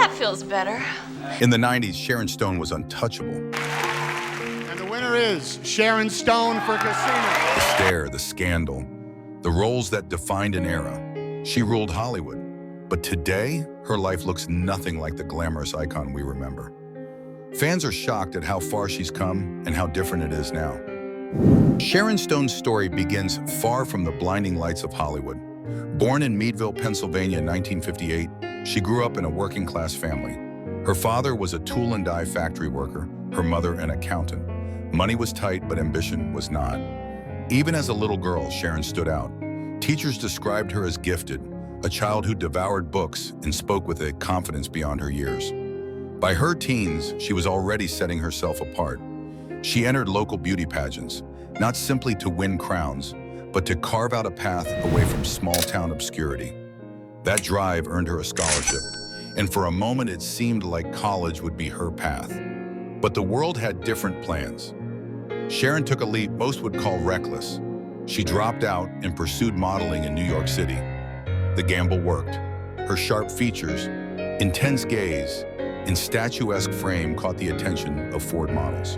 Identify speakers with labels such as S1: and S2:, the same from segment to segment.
S1: That feels better.
S2: In the 90s, Sharon Stone was untouchable.
S3: And the winner is Sharon Stone for Casino.
S2: The stare, the scandal, the roles that defined an era. She ruled Hollywood. But today, her life looks nothing like the glamorous icon we remember. Fans are shocked at how far she's come and how different it is now. Sharon Stone's story begins far from the blinding lights of Hollywood. Born in Meadville, Pennsylvania in 1958, she grew up in a working-class family. Her father was a tool and die factory worker, her mother an accountant. Money was tight, but ambition was not. Even as a little girl, Sharon stood out. Teachers described her as gifted, a child who devoured books and spoke with a confidence beyond her years. By her teens, she was already setting herself apart. She entered local beauty pageants, not simply to win crowns, but to carve out a path away from small-town obscurity. That drive earned her a scholarship, and for a moment it seemed like college would be her path. But the world had different plans. Sharon took a leap most would call reckless. She dropped out and pursued modeling in New York City. The gamble worked. Her sharp features, intense gaze, and statuesque frame caught the attention of Ford models.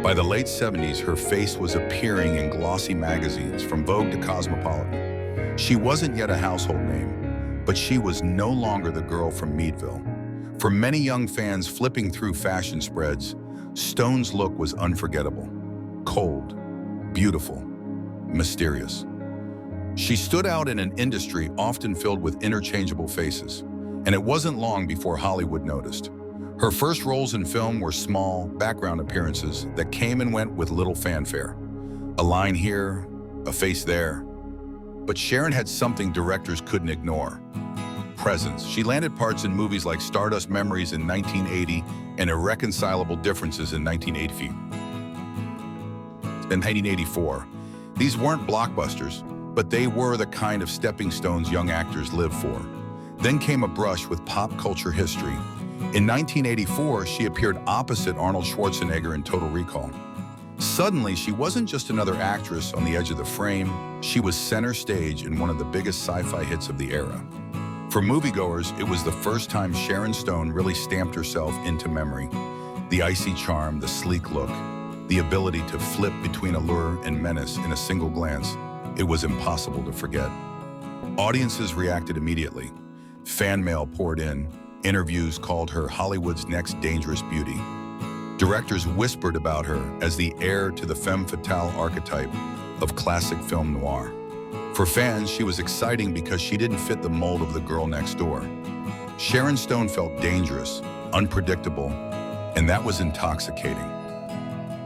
S2: By the late 70s, her face was appearing in glossy magazines, from Vogue to Cosmopolitan. She wasn't yet a household name, but she was no longer the girl from Meadville. For many young fans flipping through fashion spreads, Stone's look was unforgettable. Cold, beautiful, mysterious. She stood out in an industry often filled with interchangeable faces, and it wasn't long before Hollywood noticed. Her first roles in film were small, background appearances that came and went with little fanfare. A line here, a face there. But Sharon had something directors couldn't ignore: presence. She landed parts in movies like Stardust Memories in 1980 and Irreconcilable Differences in 1980. In 1984, these weren't blockbusters, but they were the kind of stepping stones young actors live for. Then came a brush with pop culture history. In 1984, she appeared opposite Arnold Schwarzenegger in Total Recall. Suddenly, she wasn't just another actress on the edge of the frame, she was center stage in one of the biggest sci-fi hits of the era. For moviegoers, it was the first time Sharon Stone really stamped herself into memory. The icy charm, the sleek look, the ability to flip between allure and menace in a single glance, it was impossible to forget. Audiences reacted immediately. Fan mail poured in. Interviews called her Hollywood's next dangerous beauty. Directors whispered about her as the heir to the femme fatale archetype of classic film noir. For fans, she was exciting because she didn't fit the mold of the girl next door. Sharon Stone felt dangerous, unpredictable, and that was intoxicating.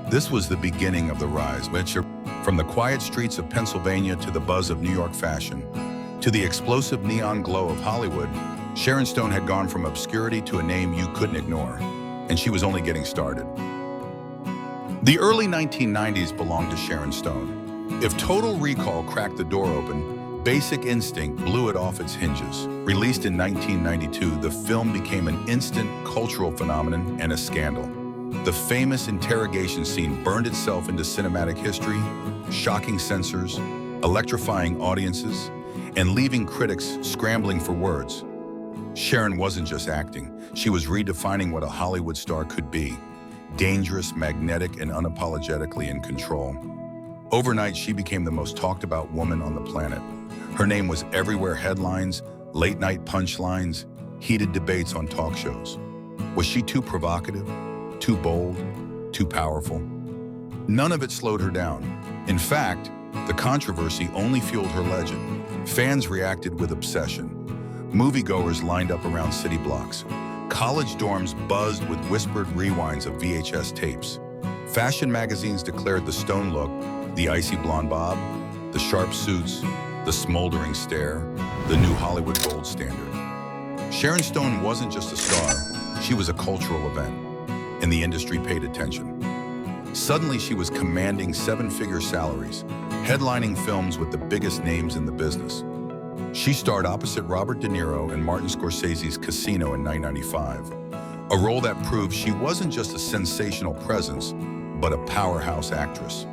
S2: This was the beginning of the rise, from the quiet streets of Pennsylvania to the buzz of New York fashion, to the explosive neon glow of Hollywood. Sharon Stone had gone from obscurity to a name you couldn't ignore, and she was only getting started. The early 1990s belonged to Sharon Stone. If Total Recall cracked the door open, Basic Instinct blew it off its hinges. Released in 1992, the film became an instant cultural phenomenon and a scandal. The famous interrogation scene burned itself into cinematic history, shocking censors, electrifying audiences, and leaving critics scrambling for words. Sharon wasn't just acting, she was redefining what a Hollywood star could be: dangerous, magnetic, and unapologetically in control. Overnight, she became the most talked about woman on the planet. Her name was everywhere: headlines, late-night punchlines, heated debates on talk shows. Was she too provocative, too bold, too powerful? None of it slowed her down. In fact, the controversy only fueled her legend. Fans reacted with obsession. Moviegoers lined up around city blocks. College dorms buzzed with whispered rewinds of VHS tapes. Fashion magazines declared the Stone look, the icy blonde bob, the sharp suits, the smoldering stare, the new Hollywood gold standard. Sharon Stone wasn't just a star, she was a cultural event, and the industry paid attention. Suddenly, she was commanding seven-figure salaries, headlining films with the biggest names in the business. She starred opposite Robert De Niro in Martin Scorsese's Casino in 1995, a role that proved she wasn't just a sensational presence, but a powerhouse actress.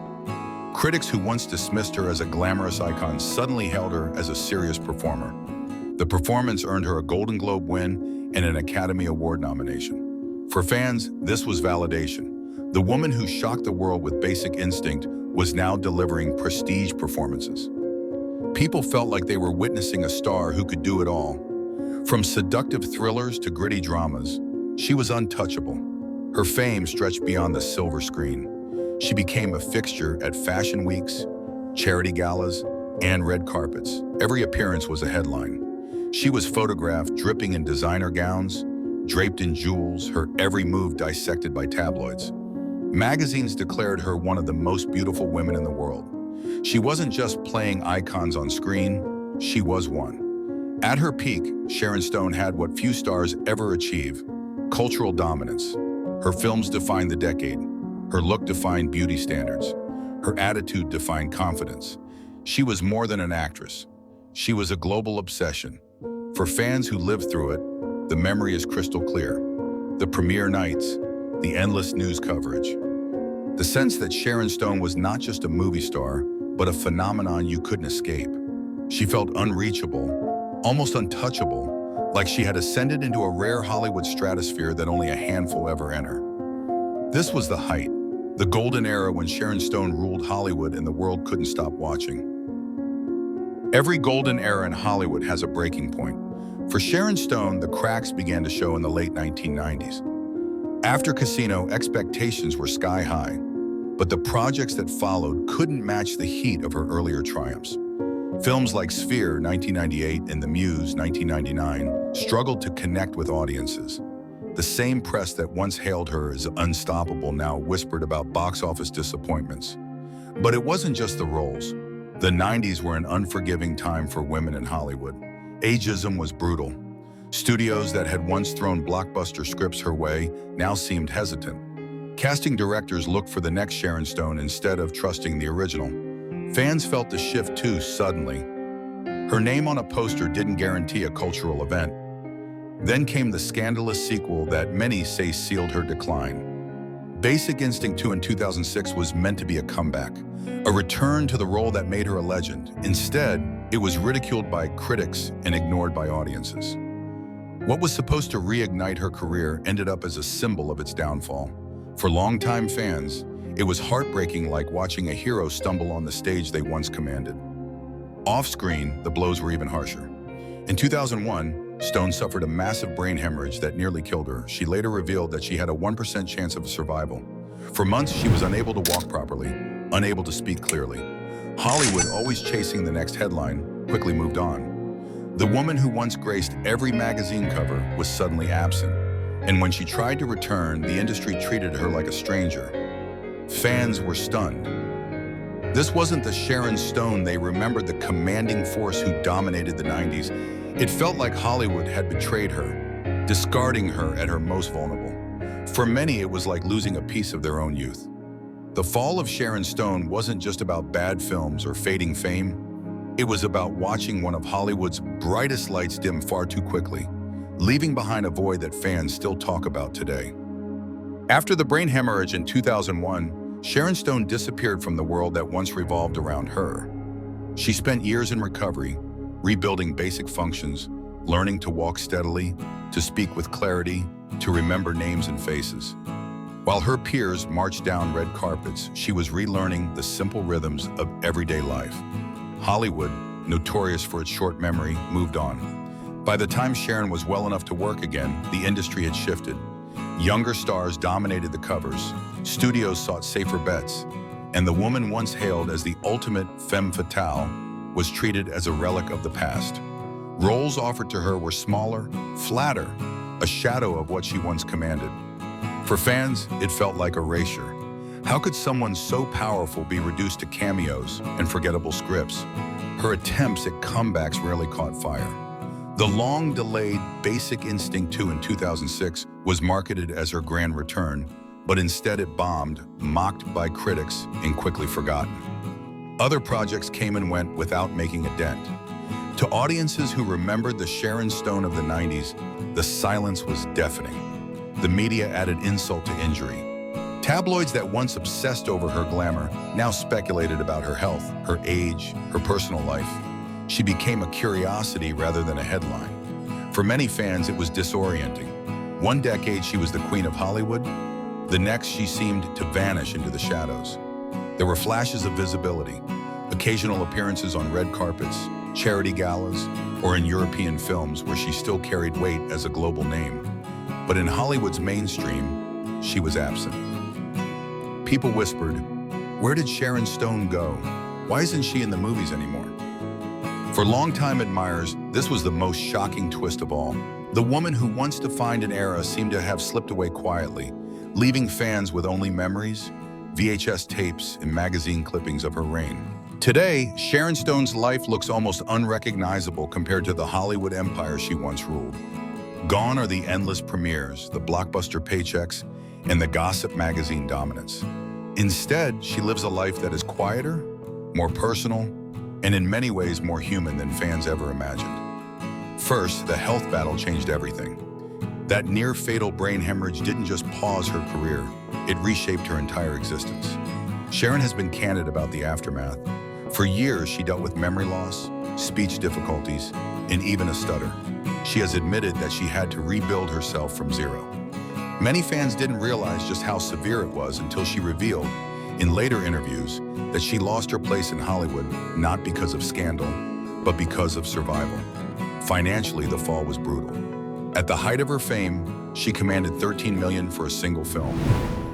S2: Critics who once dismissed her as a glamorous icon suddenly hailed her as a serious performer. The performance earned her a Golden Globe win and an Academy Award nomination. For fans, this was validation. The woman who shocked the world with Basic Instinct was now delivering prestige performances. People felt like they were witnessing a star who could do it all. From seductive thrillers to gritty dramas, she was untouchable. Her fame stretched beyond the silver screen. She became a fixture at fashion weeks, charity galas, and red carpets. Every appearance was a headline. She was photographed dripping in designer gowns, draped in jewels, her every move dissected by tabloids. Magazines declared her one of the most beautiful women in the world. She wasn't just playing icons on screen, she was one. At her peak, Sharon Stone had what few stars ever achieve: cultural dominance. Her films defined the decade. Her look defined beauty standards. Her attitude defined confidence. She was more than an actress. She was a global obsession. For fans who lived through it, the memory is crystal clear. The premiere nights, the endless news coverage. The sense that Sharon Stone was not just a movie star, but a phenomenon you couldn't escape. She felt unreachable, almost untouchable, like she had ascended into a rare Hollywood stratosphere that only a handful ever enter. This was the height, the golden era when Sharon Stone ruled Hollywood and the world couldn't stop watching. Every golden era in Hollywood has a breaking point. For Sharon Stone, the cracks began to show in the late 1990s. After Casino, expectations were sky high, but the projects that followed couldn't match the heat of her earlier triumphs. Films like Sphere, 1998, and The Muse, 1999, struggled to connect with audiences. The same press that once hailed her as unstoppable now whispered about box office disappointments. But it wasn't just the roles. The 90s were an unforgiving time for women in Hollywood. Ageism was brutal. Studios that had once thrown blockbuster scripts her way now seemed hesitant. Casting directors looked for the next Sharon Stone instead of trusting the original. Fans felt the shift too suddenly. Her name on a poster didn't guarantee a cultural event. Then came the scandalous sequel that many say sealed her decline. Basic Instinct 2 in 2006 was meant to be a comeback, a return to the role that made her a legend. Instead, it was ridiculed by critics and ignored by audiences. What was supposed to reignite her career ended up as a symbol of its downfall. For longtime fans, it was heartbreaking, like watching a hero stumble on the stage they once commanded. Off-screen, the blows were even harsher. In 2001, Stone suffered a massive brain hemorrhage that nearly killed her. She later revealed that she had a 1% chance of survival. For months, she was unable to walk properly, unable to speak clearly. Hollywood, always chasing the next headline, quickly moved on. The woman who once graced every magazine cover was suddenly absent. And when she tried to return, the industry treated her like a stranger. Fans were stunned. This wasn't the Sharon Stone they remembered, the commanding force who dominated the 90s. It felt like Hollywood had betrayed her, discarding her at her most vulnerable. For many, it was like losing a piece of their own youth. The fall of Sharon Stone wasn't just about bad films or fading fame. It was about watching one of Hollywood's brightest lights dim far too quickly, leaving behind a void that fans still talk about today. After the brain hemorrhage in 2001, Sharon Stone disappeared from the world that once revolved around her. She spent years in recovery, rebuilding basic functions, learning to walk steadily, to speak with clarity, to remember names and faces. While her peers marched down red carpets, she was relearning the simple rhythms of everyday life. Hollywood, notorious for its short memory, moved on. By the time Sharon was well enough to work again, the industry had shifted. Younger stars dominated the covers, studios sought safer bets, and the woman once hailed as the ultimate femme fatale was treated as a relic of the past. Roles offered to her were smaller, flatter, a shadow of what she once commanded. For fans, it felt like erasure. How could someone so powerful be reduced to cameos and forgettable scripts? Her attempts at comebacks rarely caught fire. The long-delayed Basic Instinct 2 in 2006 was marketed as her grand return, but instead it bombed, mocked by critics, and quickly forgotten. Other projects came and went without making a dent. To audiences who remembered the Sharon Stone of the 90s, the silence was deafening. The media added insult to injury. Tabloids that once obsessed over her glamour now speculated about her health, her age, her personal life. She became a curiosity rather than a headline. For many fans, it was disorienting. One decade, she was the queen of Hollywood. The next, she seemed to vanish into the shadows. There were flashes of visibility, occasional appearances on red carpets, charity galas, or in European films where she still carried weight as a global name. But in Hollywood's mainstream, she was absent. People whispered, "Where did Sharon Stone go? Why isn't she in the movies anymore?" For longtime admirers, this was the most shocking twist of all. The woman who once defined an era seemed to have slipped away quietly, leaving fans with only memories, VHS tapes, and magazine clippings of her reign. Today, Sharon Stone's life looks almost unrecognizable compared to the Hollywood empire she once ruled. Gone are the endless premieres, the blockbuster paychecks, and the gossip magazine dominance. Instead, she lives a life that is quieter, more personal, and in many ways more human than fans ever imagined. First, the health battle changed everything. That near-fatal brain hemorrhage didn't just pause her career, it reshaped her entire existence. Sharon has been candid about the aftermath. For years, she dealt with memory loss, speech difficulties, and even a stutter. She has admitted that she had to rebuild herself from zero. Many fans didn't realize just how severe it was until she revealed, in later interviews, that she lost her place in Hollywood not because of scandal, but because of survival. Financially, the fall was brutal. At the height of her fame, she commanded $13 million for a single film.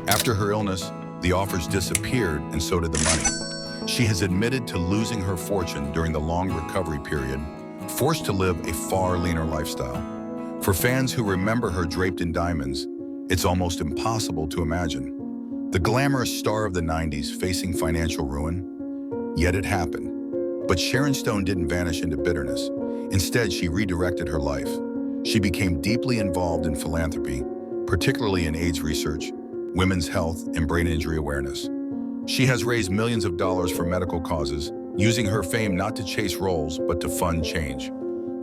S2: After her illness, the offers disappeared and so did the money. She has admitted to losing her fortune during the long recovery period, forced to live a far leaner lifestyle. For fans who remember her draped in diamonds, it's almost impossible to imagine. The glamorous star of the 90s facing financial ruin, yet it happened. But Sharon Stone didn't vanish into bitterness. Instead, she redirected her life. She became deeply involved in philanthropy, particularly in AIDS research, women's health, and brain injury awareness. She has raised millions of dollars for medical causes, using her fame not to chase roles, but to fund change.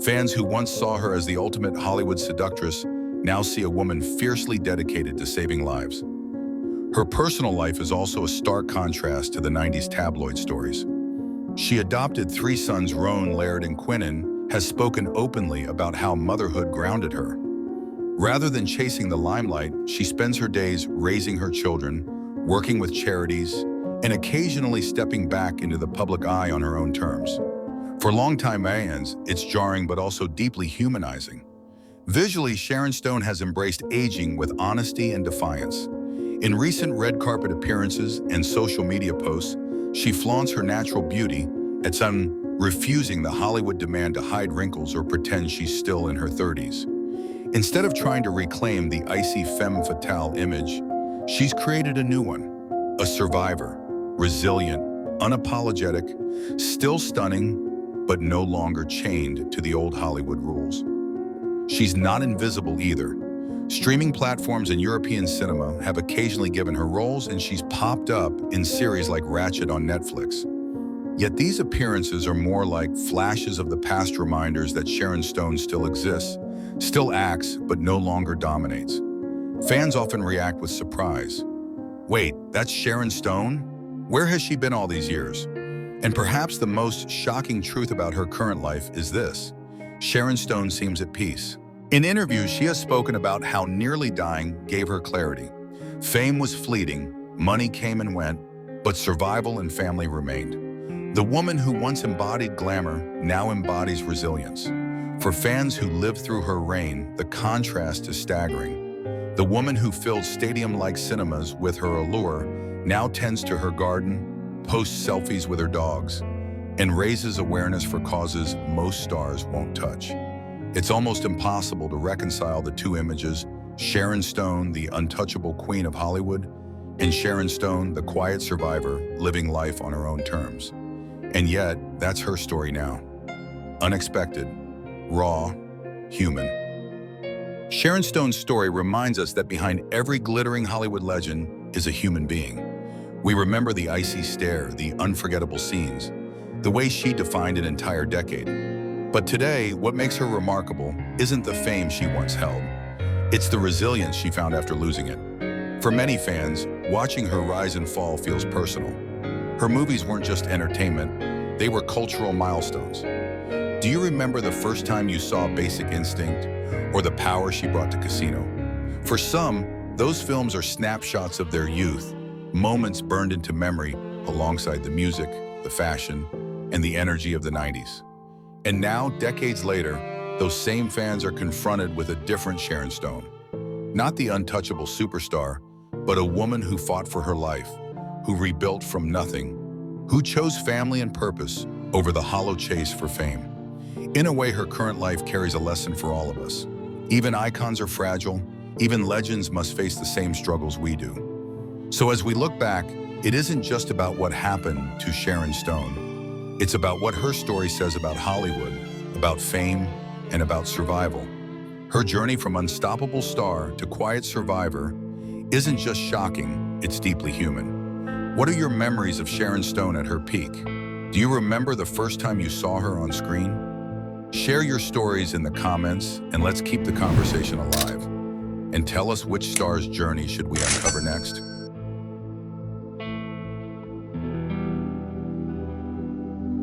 S2: Fans who once saw her as the ultimate Hollywood seductress now see a woman fiercely dedicated to saving lives. Her personal life is also a stark contrast to the 90s tabloid stories. She adopted 3 sons, Roan, Laird, and Quinnen, has spoken openly about how motherhood grounded her. Rather than chasing the limelight, she spends her days raising her children, working with charities, and occasionally stepping back into the public eye on her own terms. For longtime fans, it's jarring but also deeply humanizing. Visually, Sharon Stone has embraced aging with honesty and defiance. In recent red carpet appearances and social media posts, she flaunts her natural beauty, at some refusing the Hollywood demand to hide wrinkles or pretend she's still in her 30s. Instead of trying to reclaim the icy femme fatale image, she's created a new one, a survivor, resilient, unapologetic, still stunning, but no longer chained to the old Hollywood rules. She's not invisible either. Streaming platforms and European cinema have occasionally given her roles, and she's popped up in series like Ratched on Netflix. Yet these appearances are more like flashes of the past, reminders that Sharon Stone still exists, still acts, but no longer dominates. Fans often react with surprise. Wait, that's Sharon Stone? Where has she been all these years? And perhaps the most shocking truth about her current life is this: Sharon Stone seems at peace. In interviews, she has spoken about how nearly dying gave her clarity. Fame was fleeting, money came and went, but survival and family remained. The woman who once embodied glamour now embodies resilience. For fans who lived through her reign, the contrast is staggering. The woman who filled stadium-like cinemas with her allure now tends to her garden, posts selfies with her dogs, and raises awareness for causes most stars won't touch. It's almost impossible to reconcile the two images: Sharon Stone, the untouchable queen of Hollywood, and Sharon Stone, the quiet survivor, living life on her own terms. And yet, that's her story now. Unexpected, raw, human. Sharon Stone's story reminds us that behind every glittering Hollywood legend is a human being. We remember the icy stare, the unforgettable scenes, the way she defined an entire decade. But today, what makes her remarkable isn't the fame she once held. It's the resilience she found after losing it. For many fans, watching her rise and fall feels personal. Her movies weren't just entertainment, they were cultural milestones. Do you remember the first time you saw Basic Instinct or the power she brought to Casino? For some, those films are snapshots of their youth, moments burned into memory alongside the music, the fashion, and the energy of the 90s. And now, decades later, those same fans are confronted with a different Sharon Stone. Not the untouchable superstar, but a woman who fought for her life, who rebuilt from nothing, who chose family and purpose over the hollow chase for fame. In a way, her current life carries a lesson for all of us. Even icons are fragile, even legends must face the same struggles we do. So as we look back, it isn't just about what happened to Sharon Stone. It's about what her story says about Hollywood, about fame, and about survival. Her journey from unstoppable star to quiet survivor isn't just shocking, it's deeply human. What are your memories of Sharon Stone at her peak? Do you remember the first time you saw her on screen? Share your stories in the comments and let's keep the conversation alive. And tell us which star's journey should we uncover next?